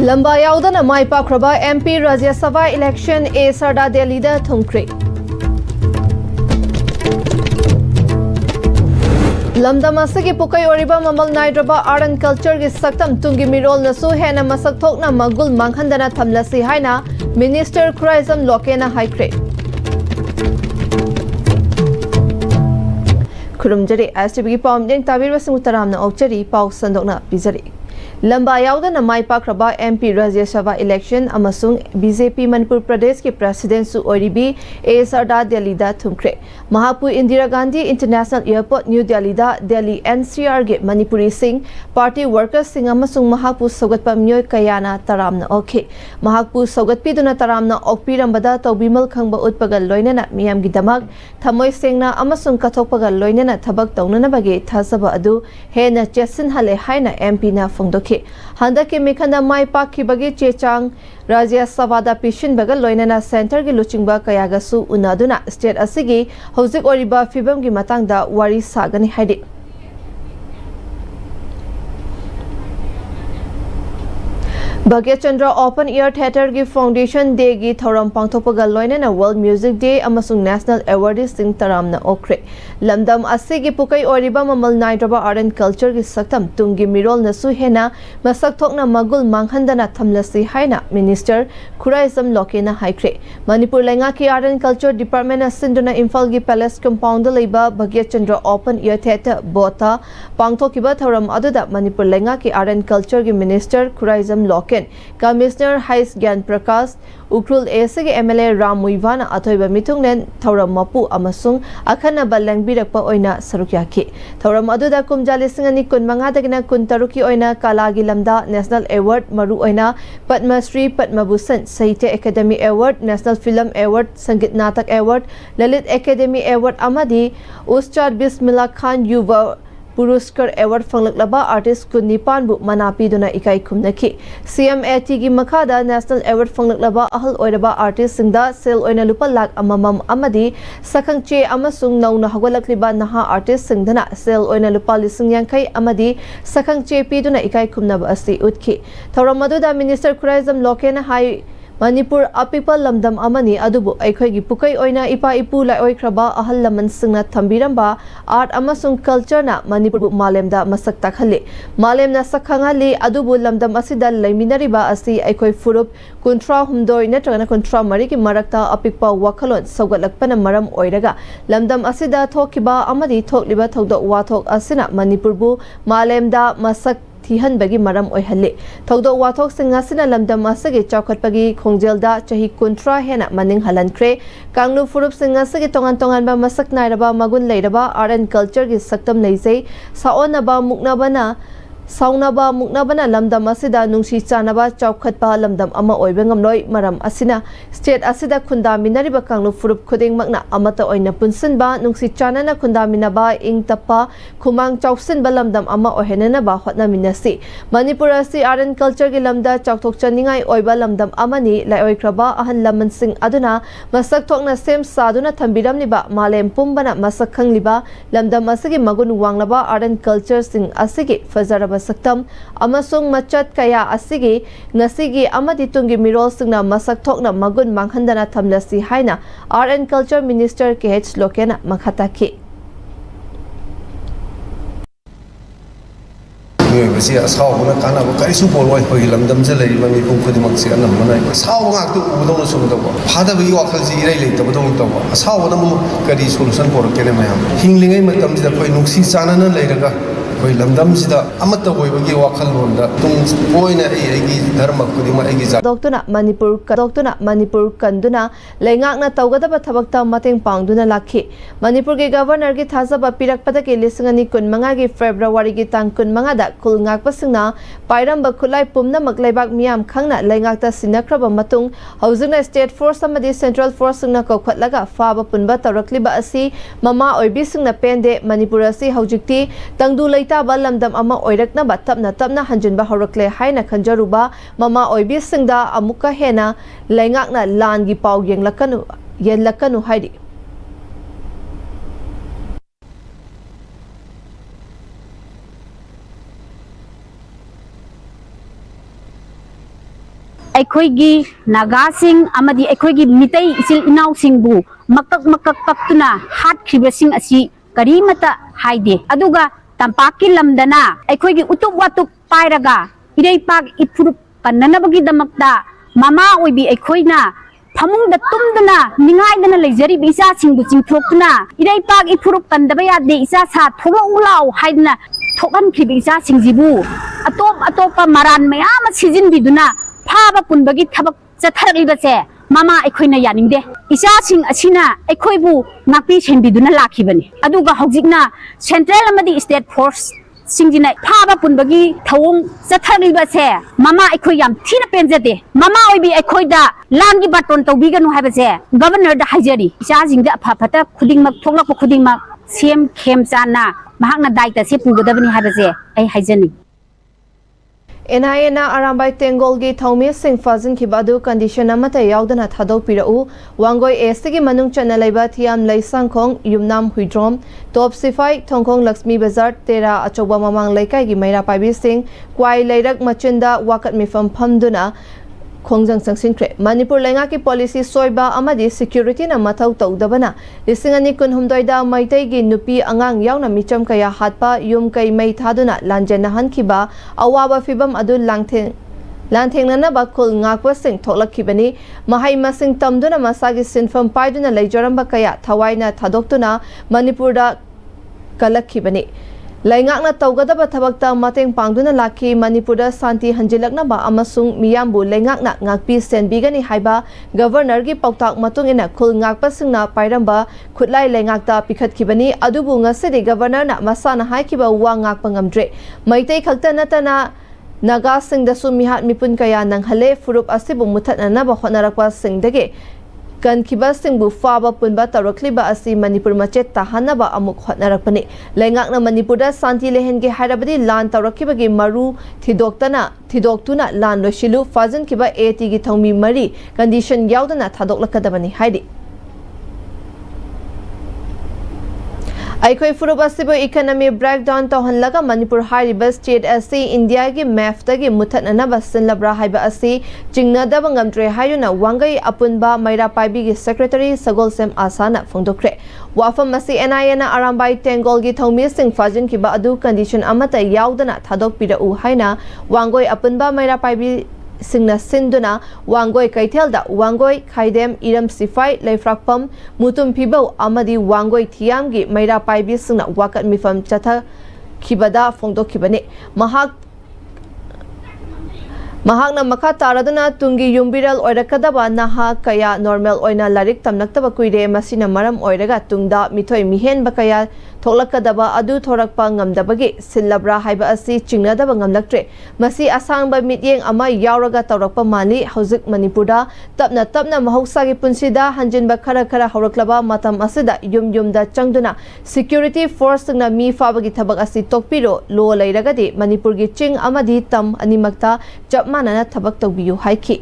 लंबा याउदना माई पाख्रबा MP Rajya Sabha election A Sarda Delhi da thumkre लमदम असगी पुकै ओरिबा ममल नाइड्रबा आर्ट एंड कल्चर की सक्तम तुंगी मिरोल नसु हेना मसक थोकना मगुल मांगहंदना थमलसी हाइना मिनिस्टर खुराइजम लोकेना हाइक्रे खुरुमजरी Am-Istv की पाउंडिंग ताबीर सिंह औचरी पाउ संदोकना बिजरी लंबा याउदना माई पाख्रबा MP Rajya Sabha election amasung BJP Manipur Pradesh की प्रेसिडेंट सु ओरिबी A Sarda Delhi da thumkre महापु Indira Gandhi international airport new Delhi दा दिल्ली NCR के मणिपुरी सिंह पार्टी वर्कर्स सिंह अमसुंग महापु सौगतपा मियोय कयाना तरामना ओखे महापु सौगतपीदुना तरामना ओकपीरंबदा तौबिमल खंगबा उत्पगल लोइनना मियामगी दमक थमोय सेंगना अमसुंग कथोकपगल लोइनना थबक तौननबगे थाजबा अदु हेना चेसिन हले हाइना MP ना फोंदोखे हंदके मेखंदा माई पाखिबगे चेचांग राज्य सभादा पिशिनबगा लोइनना सेंटर की लुचिंगबा कयागसु उनादुना स्टेट असिगी हौजिक ओरिबा फिबम की मतंगदा वारी सागनी हाइदि Bhagya Chandra open air theatre की फाउंडेशन डे की थौरम पांगथोकपगा लोइनना वर्ल्ड म्यूजिक डे अमसुंग नेशनल अवार्डी सिंह तरामना ओखरे लमदम असिगी पुकै ओरिबा ममल नाइड्रबा आर्ट एंड कल्चर की सक्तम तुंगी मिरोल नसु हेना मसक थोकना मगुल मांगहंदना थमलसी हाइना मिनिस्टर खुराइजम लोकेना हाइक्रे मणिपुर लेंगा की आर्ट एंड कल्चर डिपार्टमेंट असिंदुना इम्फाल की पैलेस कंपाउंड लेबा भाग्य चंद्र ओपन एयर थिएटर बोता पांगथोकिबा थौरम अदुदा मणिपुर लेंगा की आर्ट एंड कल्चर की मिनिस्टर खुराइजम लोके कमिश्नर हाइस ज्ञान प्रकाश उख्रुल एसगे MLA राम मुइवाना अथोइबा मिथुंगलेन थौरम मपु अमसुंग अखनबा लेंबिरकपा ओइना सरुक याखि थौरम अदुदा कुमजा लिसिंग अनि कुनमंगा दगिना कुनतरुकी ओइना कालागी लमदा नेशनल अवार्ड मरु ओइना पद्मश्री पद्मभूषण साहित्य academy award national film award संगीत नाटक अवार्ड ललित एकेडमी अवार्ड अमदी उस्ताद बिस्मिल्ला खान युवा पुरस्कार अवार्ड फंगलक्लबा आर्टिस्ट कुन निपान बु मनापीदुना इकाई खुमनखि CMAT की मखादा नेशनल अवार्ड फंगलक्लबा अहल ओइरबा आर्टिस्ट सिंगदा सेल ओइना लुपा लाख अममम अमदी सखंगचे अमसुंग नौना हगलक्लिबा नहा आर्टिस्ट सिंगदना सेल ओइना लुपा लिसिंग यांखै अमदी सखंगचे पीदुना इकाई खुमनबा असि उतखि थौरम मदुदा मिनिस्टर खुराइजम लोकेना हाई मणिपुर अपिपल लमदम अमनी अदुबु अखोइगी पुकै ओइना इपा इपु लाइओइख्रबा अहल लमन सिंगना थंबिरंबा आर्ट अमसुंग कल्चरना मणिपुर मालेमदा मसक ताखले मालेमना सखंगाली अदुबु लमदम असिदा लैमिनरिबा असि अखोइ फुरुप कुंट्रा हुमदोइ नत्रगना कुंट्रा मरी की मरक्ता अपिकपा वखलोन सौगतलकपना मरम ओइरगा लमदम असिदा थोकिबा अमदी थोकलिबा थौदो वाथोक असिना मणिपुरबु मालेमदा मसक थिहनबगी मरम ओइहल्ले थौदो वाथोक सिंगासिना लमदम असगे चौखटपगी खोंजेलदा चही कुंट्रा हेना मनिंग हलनख्रे कांगलु फुरुप सिंगासगे तोंगान तोंगानबा मसक नाइरबा मगुन लेरबा आर्ट एंड कल्चर की सक्तम लेजै साओनबा मुक्नबना साउनबा मुक्नबना लमदम असिदा नुंसी चानबा चौखटपा लमदम अमा ओइबे ngamloi maram asina state asida khundaminariba kanglu furup khudingmakna amata oina punsinba nungsi chanana khundaminaba ingtapa khumang chausinba lamdam ama ohenana ba hotna minasi manipur asi art and culture gi lamda chauthok chaningai oiba lamdam amani laioikraba ahan laman sing aduna masak thokna sem saduna thambiramliba malem pumbana masak khangliba lamdam asigi magun wanglaba art and culture sing asigi fazaraba सकतम अमसुंग मचत कया असिगी नसिगी अमदि तुंगी मिरोल सिंगना मसक थोकना मगुन मांगहंदना थमलसी हाइना art and culture minister KH लोकेना मखाताखि मियोबसी असावना कानाबो करिसु बोलवाय होय लमदमजे लैबा मिपुं खुदिमक्से अनमना असाव गाक्तु उदोनो सुबदबो फादबगी वाखलजी इरै लेतबदों तबो असावना मु करि सोलुशन पोरकेने मयाम हिंगलिङै मतमजिदा कोइ नुक्सी चानना लैरगा कोई लमदम सिदा अमत होइबगी वाखल लोंदा तुम कोइना एगी धर्म खुदिमा एगी जा दोक्तुना मणिपुर कंदुना लेंगाकना तौगदबा थबक्ता मतेंग पांगदुना लाखि मणिपुर के गवर्नर की थाजबा पिरकपदा के लिसिंगनी कुनमंगा की फेब्रुवारी की तांग कुनमंगा दा खुलंगाकपसिंगना पाइरंबा खुलाई पुमनमक लेबाक मियाम खंगना लेंगाकता सिनख्रबा मतुंग हौजिंगना स्टेट फोर्स अमदी सेंट्रल फोर्स सिंगना कौखटलगा फाबा पुनबा तौरक्लिबा असि ममा ओइबिसिंगना पेंदे मणिपुर असि हौजिक्ति तंगदु ताबा लमदम अमा ओइरकनबा तपना तपना हंजिनबा हौरक्ले हाइना खंजरुबा ममा ओइबिसिंगदा अमुका हेना लेंगाकना लानगी पाउ येंलकनु हाइदि ꯑꯩꯈꯣꯏꯒꯤ ꯅꯥꯒꯥꯁꯤꯡ ꯑꯃꯗꯤ ꯑꯩꯈꯣꯏꯒꯤ ꯃꯤꯇꯩ ꯏꯆꯤꯜ ꯏꯅꯥꯎꯁꯤꯡꯕꯨ ꯃꯀꯛ ꯀꯛꯇꯨꯅ ꯍꯥꯠꯈꯤꯕꯁꯤꯡ ꯑꯁꯤ ꯀꯔꯤꯃꯠꯇ ꯍꯥꯏꯗꯦ ꯑꯗꯨꯒ ꯇꯝꯄꯥꯛꯀꯤ ꯂꯝꯗꯅ ꯑꯩꯈꯣꯏꯒꯤ ꯎꯇꯨꯞ ꯋꯥꯇꯨꯞ ꯄꯥꯏꯔꯒ ꯏꯔꯩꯄꯥꯛ ꯏꯐꯨꯔꯨꯞ ꯀꯟꯅꯅꯕꯒꯤꯗꯃꯛꯇ ꯃꯃꯥ ꯑꯣꯏꯕꯤ ꯑꯩꯈꯣꯏꯅ ꯐꯃꯨꯡꯗ ꯇꯨꯝꯗꯨꯅ ꯅꯤꯡꯉꯥꯏꯗꯅ ꯂꯩꯖꯔꯤꯕ ꯏꯆꯥꯁꯤꯡꯕꯨ ꯆꯤꯡꯊꯣꯛꯇꯨꯅ ꯏꯔꯩꯄꯥꯛ ꯏꯐꯨꯔꯨꯞ ꯀꯟꯗꯕ ꯌꯥꯗꯦ ꯏꯆꯥ ꯁꯥ ꯊꯣꯛꯂꯛꯎ ꯂꯥꯎ ꯍꯥꯏꯗꯅ ꯊꯣꯛꯍꯟꯈꯤꯕ ꯏꯆꯥꯁꯤꯡꯁꯤꯕꯨ ꯑꯇꯣꯞꯄ ꯃꯔꯥꯟ ꯃꯌꯥꯝ ꯑꯃ ꯁꯤꯖꯤꯟꯕꯤꯗꯨꯅ ꯐꯥꯕ ꯄꯨꯟꯕꯒꯤ ꯊꯕꯛ ꯆꯠꯊꯔꯛꯂꯤꯕꯁꯦ ꯃꯃꯥ ꯑꯩꯈꯣꯏꯅ ꯌꯥꯅꯤꯡꯗꯦ ꯏꯆꯥꯁꯤꯡ ꯑꯁꯤꯅ ꯑꯩꯈꯣꯏꯕꯨ ꯉꯥꯛꯄꯤ ꯁꯦꯟꯕꯤꯗꯨꯅ ꯂꯥꯛꯈꯤꯕꯅꯤ ꯑꯗꯨꯒ ꯍꯧꯖꯤꯛꯅ ꯁꯦꯟꯇ꯭ꯔꯦꯜ ꯑꯃꯗꯤ ꯁ꯭ꯇꯦꯠ ꯐꯣꯔꯁ ꯁꯤꯡꯁꯤꯅ ꯐꯥꯕ ꯄꯨꯟꯕꯒꯤ ꯊꯧꯑꯣꯡ ꯆꯠꯊꯔꯤꯕꯁꯦ ꯃꯃꯥ ꯑꯩꯈꯣꯏ ꯌꯥꯝ ꯊꯤꯅ ꯄꯦꯟꯖꯗꯦ ꯃꯃꯥ ꯑꯣꯏꯕꯤ ꯑꯩꯈꯣꯏꯗ ꯂꯥꯟꯒꯤ ꯕꯥꯇꯣꯟ ꯇꯧꯕꯤꯒꯅꯨ ꯍꯥꯏꯕꯁꯦ ꯒꯕꯔꯅꯔꯗ ꯍꯥꯏꯖꯔꯤ ꯏꯆꯥꯁꯤꯡꯗ ꯑꯐ ꯐꯠꯇ ꯈꯨꯗꯤꯡꯃꯛ ꯊꯣꯛꯂꯛꯄ ꯈꯨꯗꯤꯡꯃꯛ ꯁꯦꯝ ꯈꯦꯝ ꯆꯥꯅ ꯃꯍꯥꯛꯅ ꯗꯥꯏꯇꯁꯦ ꯄꯨꯒꯗꯕꯅꯤ ꯍꯥꯏꯕꯁꯦ ꯑꯩ ꯍꯥꯏꯖꯅꯤꯡꯏ NIA Arambai Tengolgi Thaumi Singh Fazinkiba adu condition amata yaudana thadokpirau Wangoi Estigi Manung Chana Laiba Thiam Laisangkhong Yumnam Huidrom Top Sifai Thongkhong Lakshmi Bazar Tera Achoba Mamang Laikai gi Maira Paibi Singh Kwai Lairak Machinda Wakat Mifam Phamduna Khongjang Sangsinkre Manipur Lenga ki policy soiba amadi security na mathau tawdabana Lisingani kunhumdoida maitai gi nupi angang yauna micham kaya hatpa yum kai mai thaduna lanjena hankiba awaba fibam adu lanthengna bakul ngakwa sing thoklakhibani mahai masing tamduna masagi sinfam paiduna leijaramba kaya thawaina thadoktuna Manipurda kalakhibani Laingakna tawgadaba thabakta mateng pangduna lakhi Manipurda santi hanjilaknaba amasung miyambu laingakna ngakpi senbigani haiba governor gi pautak matungina khul ngakpa singna pairamba khutlai laingakta pikhatkibani adubu ngasidi governor na masana haikiba wa ngakpa ngamdre maitai khakta natana naga singda sumihat mipun kaya nanghale furup asibu muthatna ba honarakpa singdage Kankiba Singbu Faba Punba Tarakliba Asi Manipur Machet Tahanaba Amuk Hotnarakpani Laingakna Manipurda Santi Lehenge Hairabadi Lan Tarakibagi Maru Thidoktuna Lan Loshilu Fazin Kiba AT gi Thongmi Mari Condition Yaudana Thadoklakadabani Haidi Aikoi Furup Asibu economy breakdown Tohanlaga Manipur Hariba State Asi India gi map tagi muthatnanaba sinlabra haiba asi Jingnadaba ngamdre hayuna Wangai Apunba Maira Paibi gi Secretary Sagolsem Asana Fongdokre Wafam Masi NIA Arambai Tengol gi Thongmi Singh Fajin kiba adu condition amata yaudana thadokpira u haina Wangoi Apunba Maira Paibi Singna Sinduna Wangoi Kaithelda Wangoi Khaidem Iram Sifai Leifrakpam Mutum Pibau Amadi Wangoi Thiamgi Maira Paibi Singna Wakat Mifam Chatha Kibada Fongdokibani Mahakna makha taraduna tungi yumbiral oirakadaba naha kaya normal oina larik tamnaktaba kuire masina maram oiraga tungda mithoi mihen bakaya thoklakadaba adu thorakpa ngamdabagi sillabra haiba asi chingnadaba ngamlaktre masi asangba mityeng ama yauraga tawrakpa mali hauzik Manipurda tapna mahoksagi punsida hanjinba khara horaklaba matam asida yumda changduna security force na mi fabagi thabak asi tokpiro lo lairagadi Manipurgi ching amadi tam animakta Manana tabak tawbiyu haiki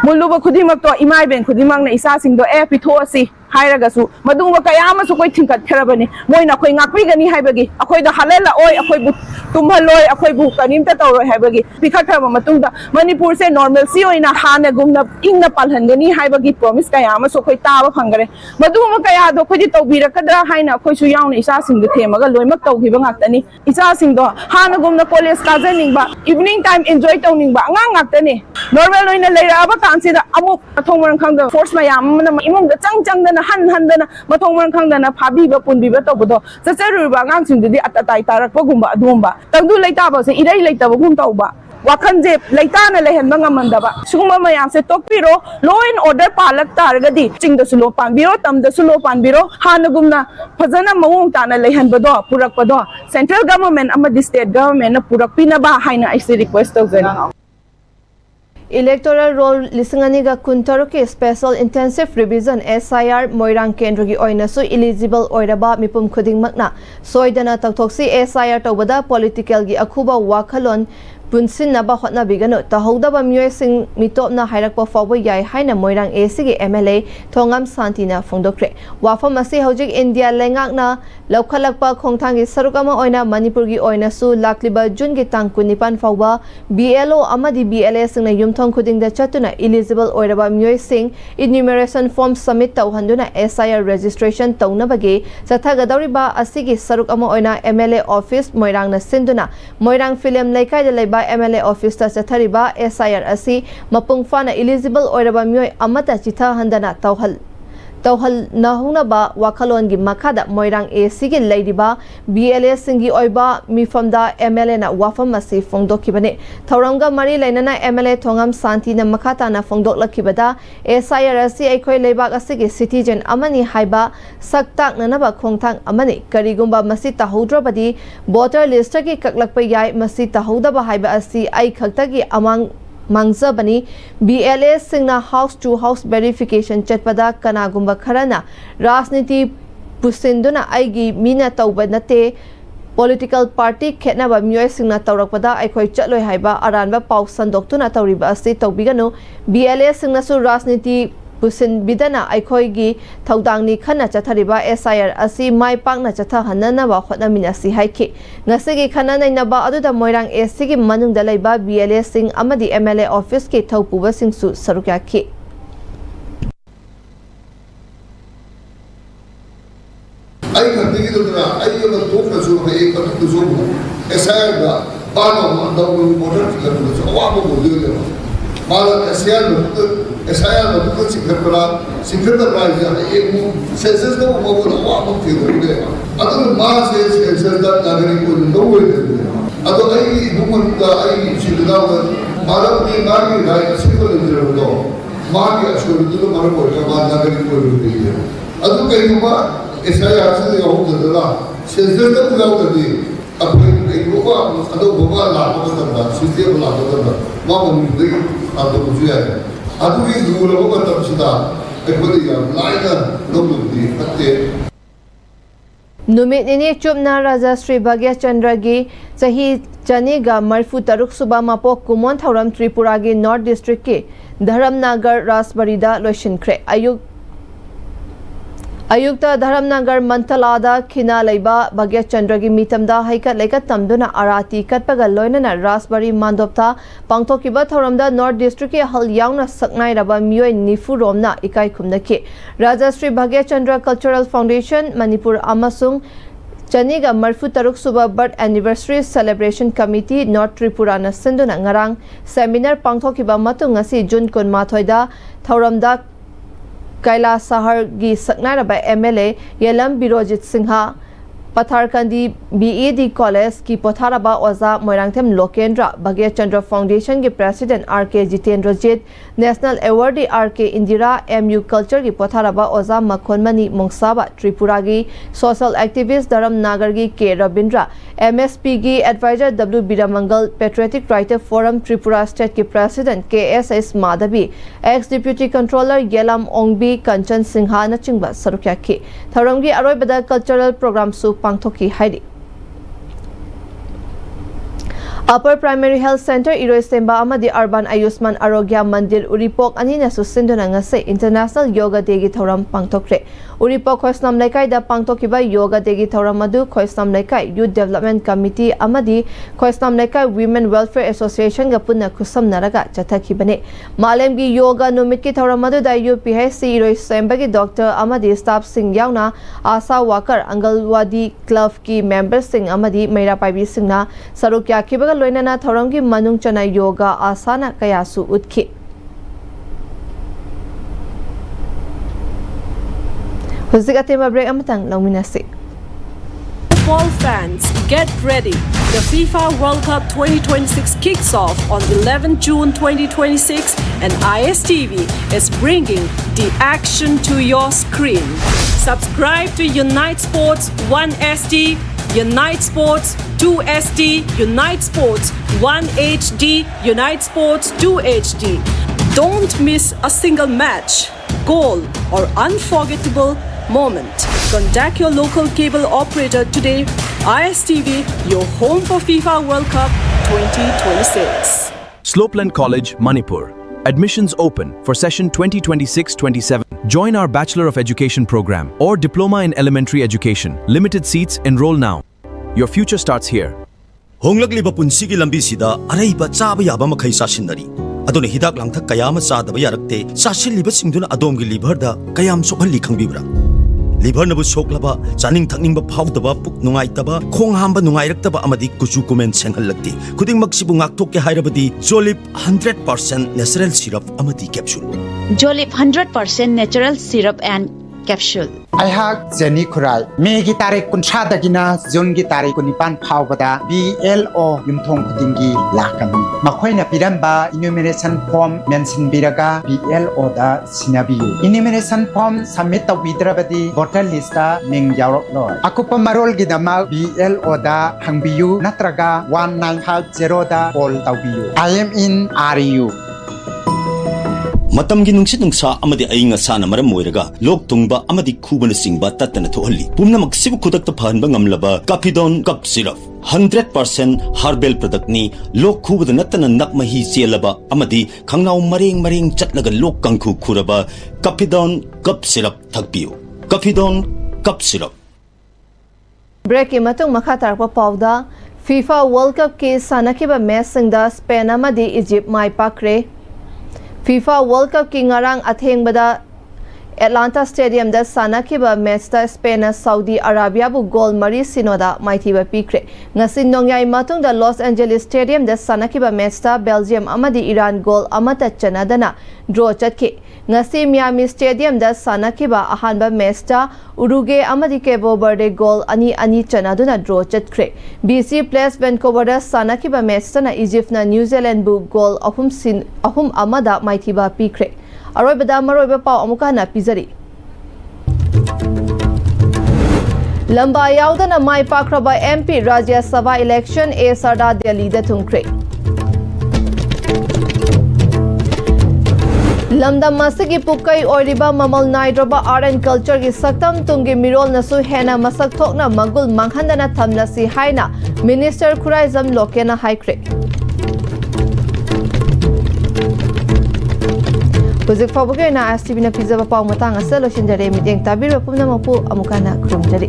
Muluba khudimak to imai ben khudimang na isa sing do pitho asi hairagasu madungba kaya ama su koi thingkat kharabani moina khoi ngakpi gani haibagi akhoi da halela oi akhoi bu tumhaloi akhoi bu kanim ta tawroi haibagi pikhathaba matungda Manipur se normal si oina hana gumna ingna palhangani haibagi promise kaya ama su koi taba phangare madungba kaya do khoi tawbirakadra haina khoi su yauna isa sing de themaga loimak tawhiba ngaktani isa sing do hana gumna college kajaningba evening time enjoy tawningba angang ngaktani normal oina leiraba kansida amuk thongmang khangda force mayam na imong da chang na handana mathongmang khangdana phabiba punbiba tawbodo chacharuba ngangsingdudi atatai tarakpa gumba adumba tangdu leitaba se irai leitaba gum tawba wakhanje leitana lehenba ngamandaba sugma mayam se tokpiro law and order palak targadi chingda sulo panbiro tamda sulo panbiro hanagumna phajana mawong tana lehenbado purakpado central government amadi state government na purakpina ba haina I request tawjani Electoral roll Lisinganiga Kuntaruki Special Intensive Revision SIR Moirang Kendrogi Oinasu eligible Oiraba Mipum Kuding Magna Soidana Taktoksi SIR Tawbada Political Gi Akuba Wakalon punsinnaba hotnabiganu tahodaba myoising mitopna hairakpa fawba yai haina moirang AC gi MLA Thongam Santina phongdokre wafam asi hojik India lengakna laukhalakpa khongthangi sarukama oina Manipur gi oina su lakliba June gi tang 25 fawba BLO amadi BLA singna yumthong khudingda chatuna eligible oiraba myoising enumeration form submit tawhanduna SIR registration tawnabagi chathagadawriba asigi sarukama oina MLA office moirangna sinduna moirang film laikai da laiba MLA office ta chathariba SIR asi mapung fana eligible oiraba myoi amata chitha handana tawhal nahunaba wakhalon gi makhada moirang AC gi leidiba BLA singi oiba mifamda MLA na wafam asi phongdokibane thauramga mari lainana MLA Thongam Santi na makhata na phongdoklakibada SIR asi aikoi leibak asigi citizen amani haiba saktak nanaba khongthang amani karigumba masi tahodrabadi voter list gi kaklakpa yai masi tahodaba haiba asi ai khaktagi amang Mangzabani BLA singna house to house verification chatpada kanagumba kharana rajniti pusinduna aigi mina tawba nate political party khetnaba myoy singna tawrakpada aikhoi chatloi haiba aranba paw sandoktuna tawriba asi tawbiganu BLA singna su rajniti pusin bidana aikhoi gi thaudangni khana chathariba SIR asi mai pakna chatha hanana ba khotna minasi haiki ngasigi khana nainaba aduda moirang AC gi manungda laiba BLA sing amadi MLA office ki thaupuba singsu sarukya ki ai khantigi dudra ai ga tokna su hai ek tu so SIR ga bano mandau motor tikla so wa mo bodile mala SIR no sikherda prize ya ek mu census da mo ko wa mo ti do de adu ma se census da nagari ko no we de adu ai numar da ai childa wa mala ni ma ki right sikol de do ma ki ashur du mara ko da ma nagari ko de adu kai ma SIR se ho de la census da pura ko de apne ai ko ba adu baba la ko da system la ko da ma mo ni de adu ko ya adu ki dura ko ta chida ekodi ya laina nomudi atte numit ini chupna Raja Sri Bhagya Chandra gi chahi chaniga marfu taruk suba mapok kumon thauram Tripura gi North District ki Dharamnagar Rasbarida loishinkhre Ayukta Dharamnagar Mantalada Khina Leiba Bhagya Chandra gi mitamda haikat leikat tamduna arati katpaga loinana Rasbari Mandopta pangthokiba thoramda North District ki hal yaungna saknai raba myoi nifu romna ikai khumna ki Raja Sri Bhagya Chandra Cultural Foundation Manipur amasung Chaniga Marfu Taruk Suba Birth Anniversary Celebration Committee North Tripura na sinduna ngarang seminar pangthokiba matung ngasi June 18 da thoramda Kaila Sahar gi saknaraba MLA Yelam Birojit Singha Patharkandi BED College ki Potharaba Oza Moirangthem Lokendra Bhagya Chandra Foundation ki President RK Jitendra Jit National Awardee RK Indira MU Culture ki Potharaba Oza Makhonmani Mongsaba Tripura gi Social Activist Dharam Nagar gi K Rabindra Am-Istv gi Advisor W Biramangal Patriotic Writer Forum Tripura State ki President KSS Madhavi Ex Deputy Controller Yelam Ongbi Kanchan Singha na chingba sarukya ki Tharam gi aroibada cultural program su pangthoki haidi Upper Primary Health Center Iroi Semba amadi Urban Ayushman Arogya Mandir Uripok anina susinduna ngase International Yoga Day gi thoram pangthokre Uripok Khoisnam Laikai da pangthokiba Yoga Day gi thoram adu Khoisnam Laikai Youth Development Committee amadi Khoisnam Laikai Women Welfare Association ga punna khusam naraga chathakibane Malem gi Yoga Numit ki thoram adu da UPHC Iroi Semba gi Doctor amadi staff sing yauna Asa Worker Angalwadi Club ki members sing amadi Meira Paibi singna saruk yakiba loinana thoramgi manung chana yoga asana kayasu utki Huzikatema break amatang lauminasi Football fans, get ready. The FIFA World Cup 2026 kicks off on 11 June 2026 and Am-Istv is bringing the action to your screen. Subscribe to Unite Sports 1SD, Unite Sports 2SD, Unite Sports 1HD, Unite Sports 2HD. Don't miss a single match, goal or unforgettable moment. Contact your local cable operator today. Am-Istv, your home for FIFA World Cup 2026. Slopeland College, Manipur. Admissions open for session 2026-27. Join our Bachelor of Education program or Diploma in Elementary Education. Limited seats, enroll now. Your future starts here. Honglakliba punsigi lambi sida araiba chaba yaba makhai sasinari aduna hidak langthak kayama chadaba yarakte sasilliba singduna adomgi liver da kayam sokhalli khangbibra liver nabu soklaba chaning thakningba phawdaba puk nungaitaba khong hamba nungairaktaba amadi kuchu kumen senghallakti khuding maksibu ngaktokke hairabadi Jolip 100% natural syrup amadi capsule Jolip 100% natural syrup and capsule. Aihak Jenny Kurai. Megi tarik kunsha dagina Jungi tarik kunipan phawbada BLO yumthong kudingi lakami. Makhoi na piramba enumeration form mention biraga BLO da sinabiyu. Enumeration form submit tawidrabadi voter list da ning yarok lo. Akupa marol gidama BLO da hangbiyu natraga 1950 da call tawiyu. I am in RU. matamgi nungsit nungsa amadi ainga sana maram moiraga lok tungba amadi khubana singba tatana thohalli pumnamak sibu khudakta phanba ngamlaba Capidon cup syrup 100% herbal product ni lok khubada natana nakmahi chelaba amadi khangnaw mareng chatlaga lok kangkhu khuraba Capidon cup syrup thakpiu Capidon cup syrup. Break matung makha tarpa pawda FIFA World Cup ke sanakiba match singda Spain amadi Egypt mai pakre. FIFA World Cup ki ngarang athengbada Atlanta Stadium da sanakiba match da Spain na Saudi Arabia bu goal mari sinoda maithiba pikre ngasin nongyai matung da Los Angeles Stadium da sanakiba match da Belgium amadi Iran goal amata chanadana draw chatke ngasi Miami Stadium da sanakiba ahanba match da Uruguay amadi Cabo Verde goal ani chanaduna draw chatkre BC Place Vancouver da sanakiba match na Egypt na New Zealand bu goal ahum amada maithiba pikre Aroibada maroiba pau amuka na pizari. Lamba yaudana mai pakraba MP Rajya Sabha election a Sarda Delhi da thungkre. Lamda masagi pukai oriba mamal naidroba art and culture gi saktam tungi mirol nasu hena masak thokna magul manghandana thamna si haina Minister Khuraizam Lokena haikre. Kuzik Fabuke na Am-Istv na pizza pa pao matang asal o sinjare mideng tabir pumna mapu amukana krum jari.